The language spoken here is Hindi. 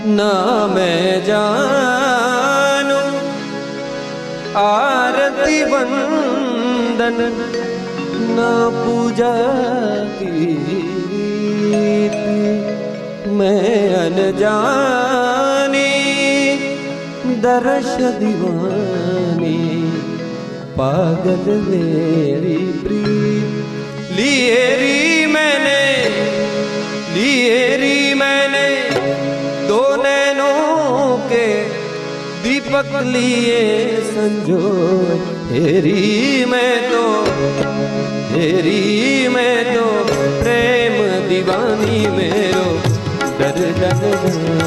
ना मैं जानू आरती वंदन ना पूजा की मैं अनजानी दर्श दीवानी पागल मेरी प्रीत लिए री मैंने दो नैनों के दीपक लिए संजो हेरी मैं तो प्रेम दीवानी मेरो दर्द